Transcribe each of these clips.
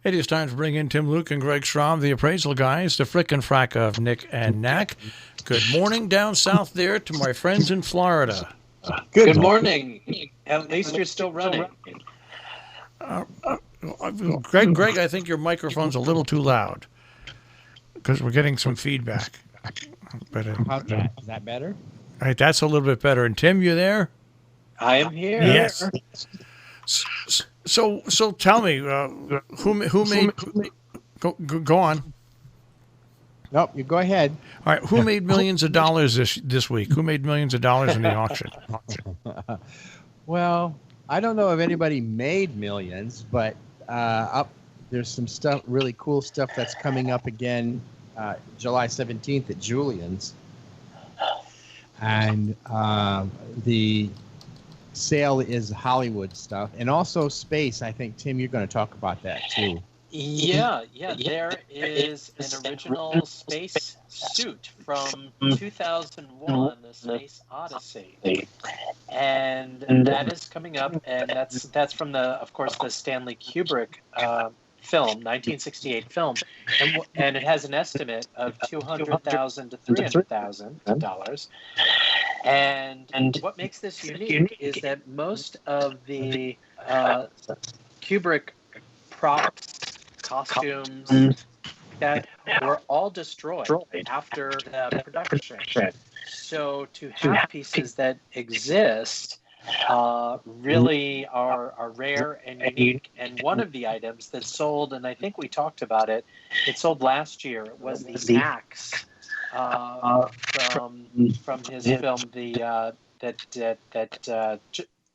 It is time to bring in Tim Luke and Greg Strom, the appraisal guys, the frick and frack of Nick and Knack. Good morning down south there to my friends in Florida. Good morning. At least you're still running. Greg, I think your microphone's a little too loud because we're getting some feedback. But, How's that? Is that better? All right, that's a little bit better. And Tim, you there? I am here. Yes. So tell me, who made? Go on. Nope, you go ahead. All right, who made millions of dollars this week? Who made millions of dollars in the auction? Well, I don't know if anybody made millions, but there's some stuff, really cool stuff that's coming up again July 17th at Julian's. And the sale is Hollywood stuff and also space. I think, Tim, you're going to talk about that too. Yeah. There is an original space suit from 2001, The Space Odyssey, and that is coming up, and that's from of course, the Stanley Kubrick film, 1968 film, and it has an estimate of $200,000 to $300,000. And what makes this unique is that most of the Kubrick props, costumes that were all destroyed after the production. So to have pieces that exist really are rare and unique. And one of the items that sold, and I think we talked about it, it sold last year, it was the axe from his film, that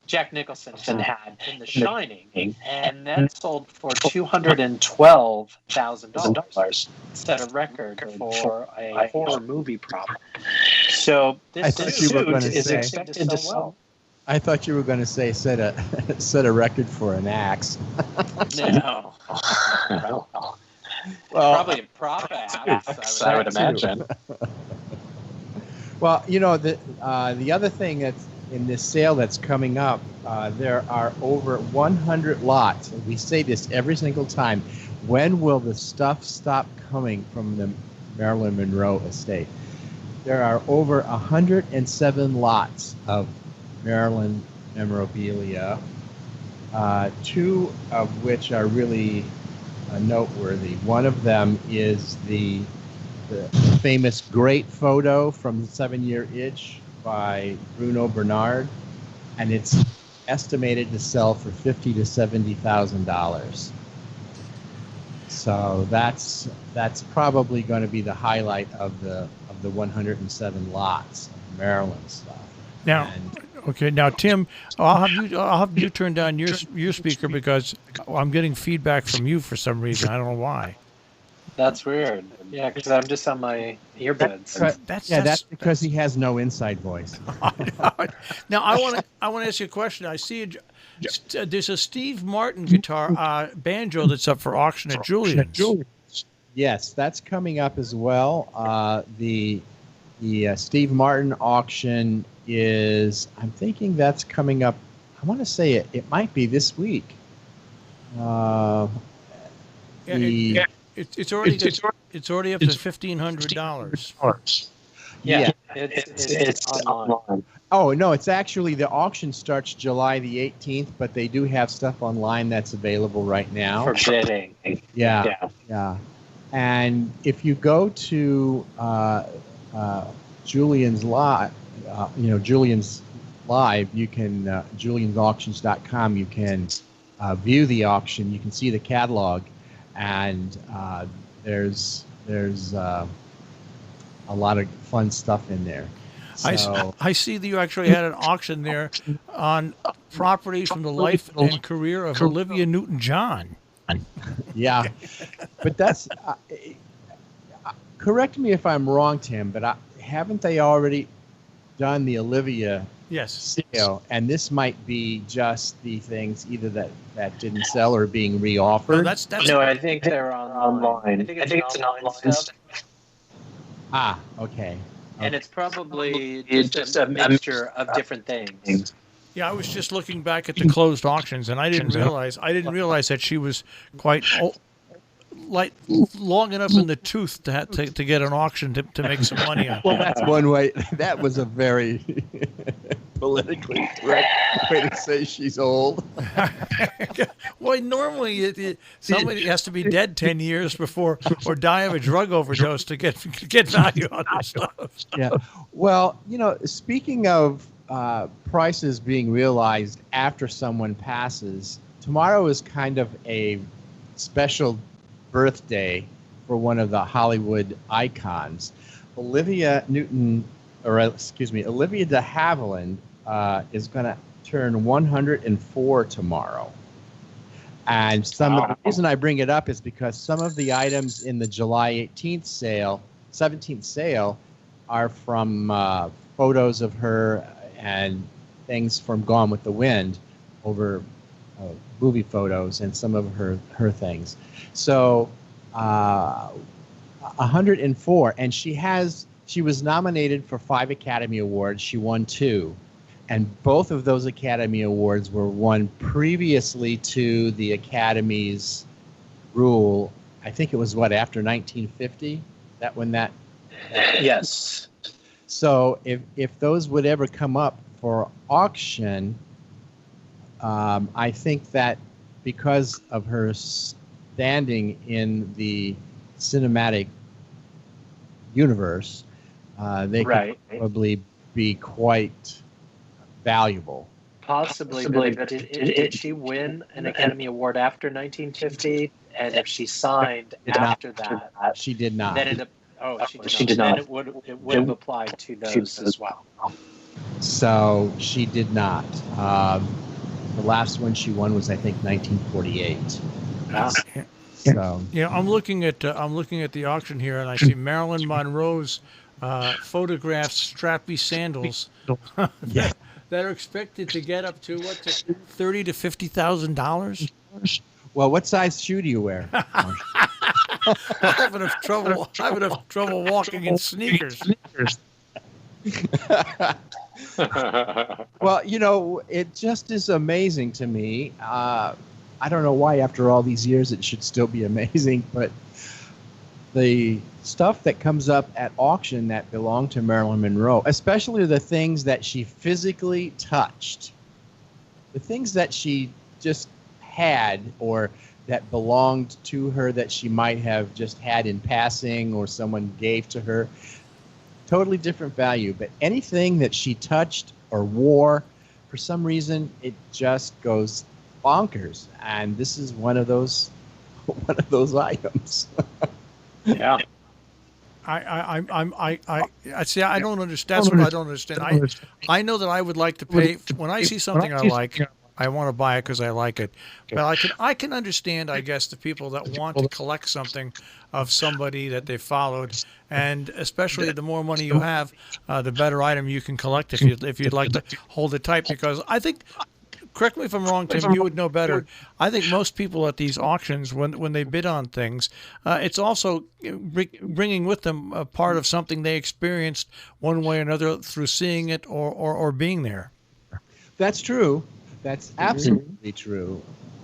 Jack Nicholson had in The Shining, and that sold for $212,000. Set a record for a horror movie prop. So this suit is expected to sell well. I thought you were going to say set a record for an axe. No. Well, probably a prop axe, I would imagine. Well, the other thing that's in this sale that's coming up, there are over 100 lots. And we say this every single time. When will the stuff stop coming from the Marilyn Monroe estate? There are over 107 lots of Marilyn memorabilia, two of which are really noteworthy. One of them is the famous great photo from the 7-Year Itch by Bruno Bernard, and it's estimated to sell for $50,000 to $70,000. So that's probably going to be the highlight of the 107 lots of Maryland stuff. Now, Tim, I'll have you turn down your speaker because I'm getting feedback from you for some reason. I don't know why. That's weird. Yeah, because I'm just on my earbuds. That's because he has no inside voice. Now, I want to ask you a question. I see there's a Steve Martin guitar banjo that's up for auction at Julian's. Yes, that's coming up as well. The Steve Martin auction is, I'm thinking that's coming up. I want to say it might be this week. It's already up to $1,500. Yeah, it's online. Oh no, it's actually, the auction starts July the 18th, but they do have stuff online that's available right now for bidding. Yeah. And if you go to Julian's Live, Julian's Live, you can juliansauctions.com. You can view the auction. You can see the catalog. And there's a lot of fun stuff in there. So, I see that you actually had an auction there on properties from the life and career of Olivia Newton-John. Yeah, but that's correct me if I'm wrong, Tim, but haven't they already done the Olivia sale? And this might be just the things either that didn't sell or being reoffered. No, I think they're online. I think it's an online stuff. Okay. And it's probably just a mixture of different things. Yeah, I was just looking back at the closed auctions, and I didn't realize that she was quite long enough in the tooth to get an auction to make some money on. Well, that's one way. That was a very politically correct way to say she's old. Well, normally somebody has to be dead 10 years before or die of a drug overdose to get value on this stuff. Yeah. Well, speaking of prices being realized after someone passes, tomorrow is kind of a special birthday for one of the Hollywood icons. Olivia de Havilland is going to turn 104 tomorrow. And the reason I bring it up is because some of the items in the July 17th sale are from photos of her and things from Gone with the Wind over movie photos and some of her things. So 104, and she was nominated for 5 Academy Awards. She won 2, and both of those Academy Awards were won previously to the Academy's rule. I think it was after 1950. Yes. So if those would ever come up for auction, I think that because of her standing in the cinematic universe, they could probably be quite valuable. Possibly, but did she win an Academy Award after 1950? And if she signed after that, she did not. Then she did not. Then it would have applied to those as well. So she did not. The last one she won was, I think, 1948. So I'm looking at the auction here, and I see Marilyn Monroe's photographed strappy sandals that are expected to get up to $30,000 to $50,000. Well, what size shoe do you wear? I'm having enough trouble walking in sneakers. Well, it just is amazing to me. I don't know why after all these years it should still be amazing, but the stuff that comes up at auction that belonged to Marilyn Monroe, especially the things that she physically touched, the things that she just had or that belonged to her that she might have just had in passing or someone gave to her, totally different value. But anything that she touched or wore, for some reason, it just goes bonkers. And this is one of those items. Yeah. I see. I don't understand. That's what I don't understand. I know that I would like to pay when I see something I like. I want to buy it because I like it. But I can understand, I guess, the people that want to collect something of somebody that they followed, and especially the more money you have, the better item you can collect if you'd like to hold it tight. Because I think, correct me if I'm wrong, Tim, you would know better. I think most people at these auctions, when they bid on things, it's also bringing with them a part of something they experienced one way or another through seeing it or being there. That's true. That's absolutely true.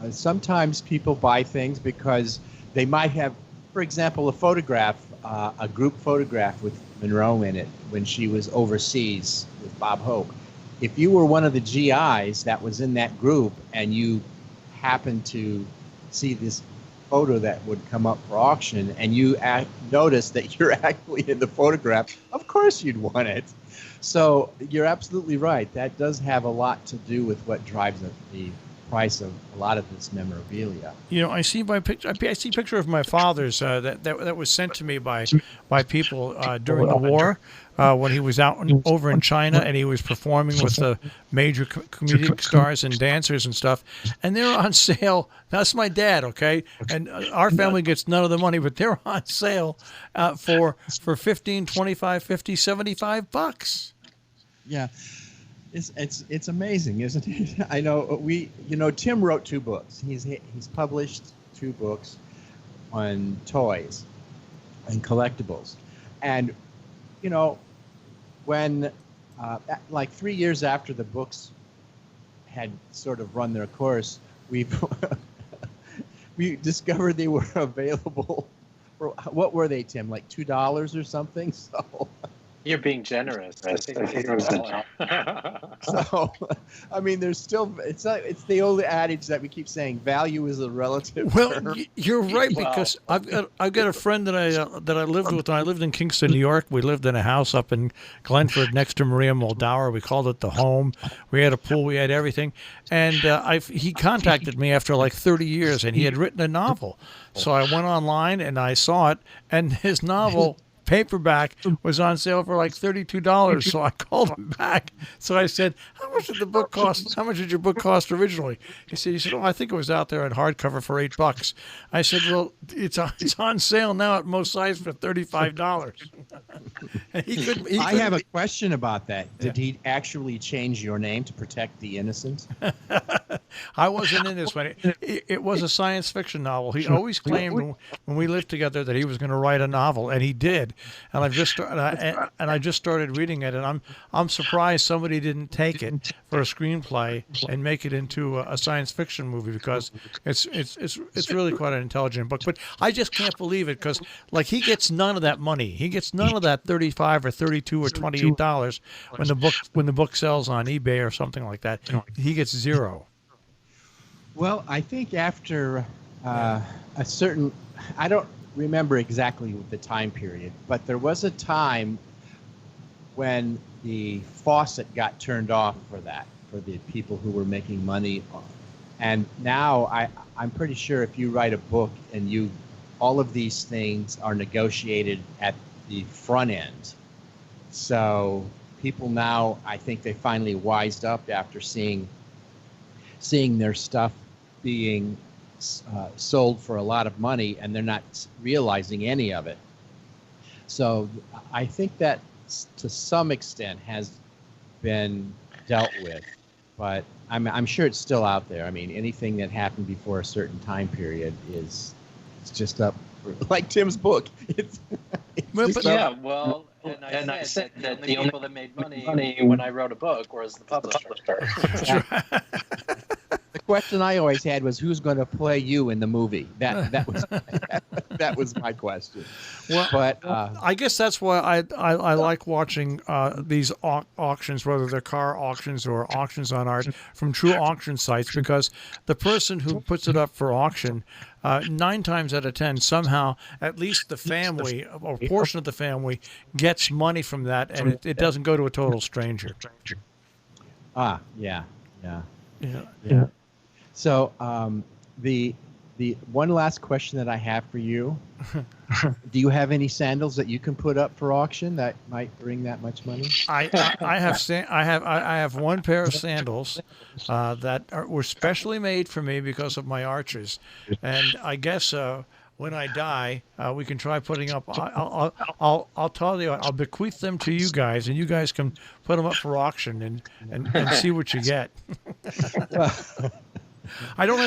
Sometimes people buy things because they might have, for example, a photograph, a group photograph with Monroe in it when she was overseas with Bob Hope. If you were one of the GIs that was in that group and you happened to see this photo that would come up for auction and you notice that you're actually in the photograph, of course you'd want it. So you're absolutely right. That does have a lot to do with what drives the price of a lot of this memorabilia. I see a picture of my father's that was sent to me by people during the war when he was over in China and he was performing with the major comedic stars and dancers and stuff, and they're on sale. That's my dad, okay, and our family gets none of the money, but they're on sale for $15, $25, $50, $75. Yeah. It's amazing, isn't it? I know Tim wrote 2 books. He's published 2 books on toys and collectibles, and when like 3 years after the books had sort of run their course, we've we discovered they were available for, what were they, Tim? Like $2 or something? So You're being generous. I think it was $1. so I mean, there's still, it's the old adage that we keep saying, value is a relative Well, term. you're right, because I've got a friend that I lived with when I lived in Kingston, New York. We lived in a house up in Glenford next to Maria Moldauer. We called it the home. We had a pool. We had everything. And he contacted me after like 30 years, and he had written a novel. So I went online and I saw it, and his novel paperback was on sale for like $32. So I called him back. So I said, "How much did the book cost? How much did your book cost originally?" He said, "Oh, I think it was out there in hardcover for $8." I said, "Well, it's on sale now at most size for $35." And I have a question about that. Did he actually change your name to protect the innocent? I wasn't in this one. It was a science fiction novel. He always claimed when we lived together that he was going to write a novel, and he did. And I just started reading it, and I'm surprised somebody didn't take it for a screenplay and make it into a science fiction movie, because it's really quite an intelligent book. But I just can't believe it, because like he gets none of that money. He gets none of that $35 or $32 or $28 when the book sells on eBay or something like that. He gets zero. Well, I think after a certain, I don't remember exactly the time period, but there was a time when the faucet got turned off for the people who were making money. And now I'm pretty sure if you write a book and all of these things are negotiated at the front end. So people now, I think they finally wised up after seeing their stuff being sold for a lot of money, and they're not realizing any of it. So I think that to some extent has been dealt with, but I'm sure it's still out there. I mean, anything that happened before a certain time period it's just up, like Tim's book. And I said that the only people that made money when I wrote a book was the publisher. The question I always had was, who's going to play you in the movie? That was that was my question. Well, but I guess that's why I like watching these auctions, whether they're car auctions or auctions on art, from true auction sites, because the person who puts it up for auction, 9 times out of 10, somehow at least the family or portion of the family gets money from that, and it doesn't go to a total stranger. Yeah. So the one last question that I have for you: do you have any sandals that you can put up for auction that might bring that much money? I have one pair of sandals that were specially made for me because of my arches, and I guess when I die, we can try putting up. I'll tell you, I'll bequeath them to you guys, and you guys can put them up for auction and see what you get. I don't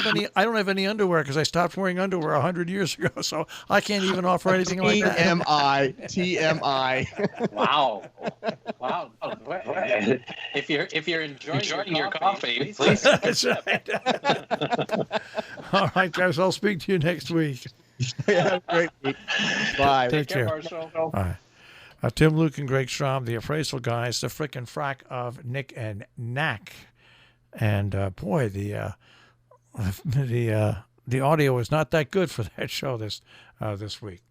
have any underwear because I stopped wearing underwear 100 years ago, so I can't even offer anything like that. TMI. Wow. If you're enjoying your coffee, please. That's right. All right, guys. I'll speak to you next week. Have a great week. Bye. Take care. Marshall. All right. Tim, Luke, and Greg Strom, the appraisal guys, the frickin' frack of Nick and Knack. And boy, the audio was not that good for that show this week.